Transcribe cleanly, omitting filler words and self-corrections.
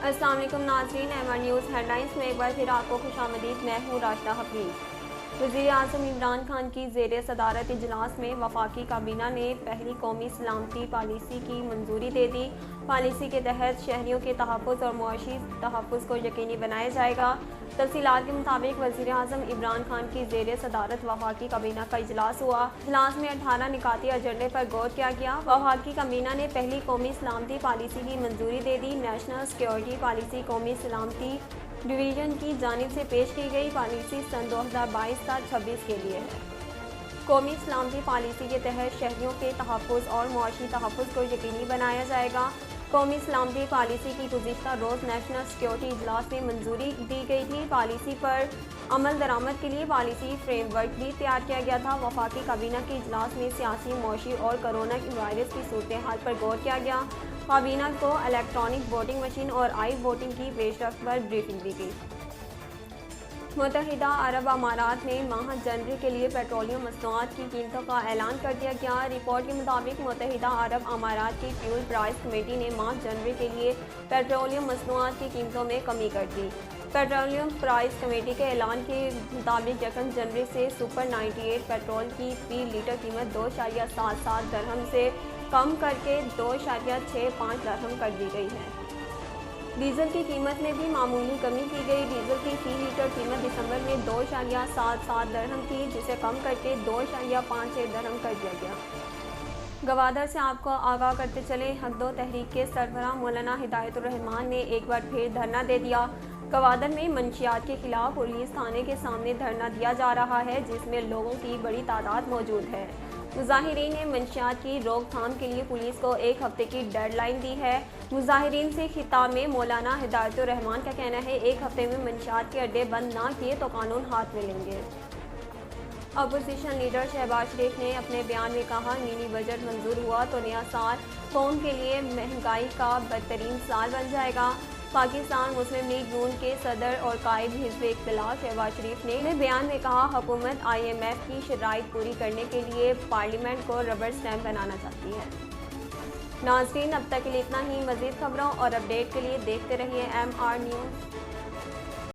अस्सलाम वालेकुम नाज़रीन, एमआर न्यूज़ हेडलाइंस में एक बार फिर आपको खुशामदीद। मैं हूँ राशिदा हफीज़। वज़ीर आज़म इमरान खान की ज़ेर सदारत इजलास में वफाकी काबीना ने पहली कौमी सलामती पॉलिसी की मंजूरी दे दी। पॉलिसी के तहत शहरियों के तहफ़्फ़ुज़ और मुआशी तहफ़्फ़ुज़ को यकीनी बनाया जाएगा। तफ़सीलात के मुताबिक वज़ीर आज़म इमरान खान की ज़ेर सदारत वफाकी काबीना का इजलास हुआ। इजलास में 18 निकाती एजेंडे पर गौर किया गया। वफाकी काबीना ने पहली कौमी सलामती पॉलिसी की मंजूरी दे दी। नेशनल सिक्योरिटी पॉलिसी कौमी सलामती डिवीज़न की जानिब से पेश की गई पॉलिसी सन 2022-26 के लिए है। कौमी सलामती पॉलिसी के तहत शहरियों के तहफ़्फ़ुज़ और मुआशी तहफ़्फ़ुज़ को यकीनी बनाया जाएगा। कौमी सलामती पॉलिसी की गुज़िश्ता रोज़ नेशनल सिक्योरिटी इजलास में मंजूरी दी गई थी। पॉलिसी पर अमल दरामद के लिए पॉलिसी फ्रेमवर्क भी तैयार किया गया था। वफाकी काबीना के इजलास में सियासी, मुआशी और कोरोना वायरस की सूरत हाल पर गौर किया गया। काबीना को इलेक्ट्रॉनिक वोटिंग मशीन और आई वोटिंग की पेशरफ्त पर ब्रीफिंग दी गई। मुत्तहिदा अरब अमारात में माह जनवरी के लिए पेट्रोलियम मसनूआत की कीमतों का ऐलान कर दिया गया। रिपोर्ट के मुताबिक मुत्तहिदा अरब अमारात की फ्यूल प्राइस कमेटी ने माह जनवरी के लिए पेट्रोलियम मसनूआत की कीमतों में कमी कर दी। पेट्रोलियम प्राइस कमेटी के ऐलान के मुताबिक 1 जनवरी से सुपर 98 पेट्रोल की फी लीटर कीमत 2.77 दरहम से कम करके 2.65 दरहम कर दी गई है। डीजल की कीमत में भी मामूली कमी की गई। डीजल की फी लीटर कीमत दिसंबर में 2.77 दरहम थी, जिसे कम करके 2.51 दरहम कर दिया गया। गवादर से आपको आगाह करते चले, हक़दो तहरीक के सरबराह मौलाना हिदायतुर रहमान ने एक बार फिर धरना दे दिया। गवादर में मंशियात के खिलाफ पुलिस थाने के सामने धरना दिया जा रहा है, जिसमें लोगों की बड़ी तादाद मौजूद है। मुजाहिरीन ने मंशियात की रोकथाम के लिए पुलिस को 1 हफ्ते की डेडलाइन दी है। मुजाहिरीन से खिताब में मौलाना हिदायतुर रहमान का कहना है, 1 हफ्ते में मंशियात के अड्डे बंद ना किए तो कानून हाथ में लेंगे। अपोजिशन लीडर शहबाज शरीफ ने अपने बयान में कहा, मिनी बजट मंजूर हुआ तो नया साल कौम के लिए महंगाई का बदतरीन साल बन जाएगा। पाकिस्तान मुस्लिम लीग नून के सदर और कायद हिज़्ब इख्तिलाफ शहबाज शरीफ ने अपने बयान में कहा, हुकूमत IMF की शराइत पूरी करने के लिए पार्लियामेंट को रबर स्टैम्प बनाना चाहती है। नाज़रीन, अब तक के लिए इतना ही। मज़ीद खबरों और अपडेट के लिए देखते रहिए MR न्यूज़।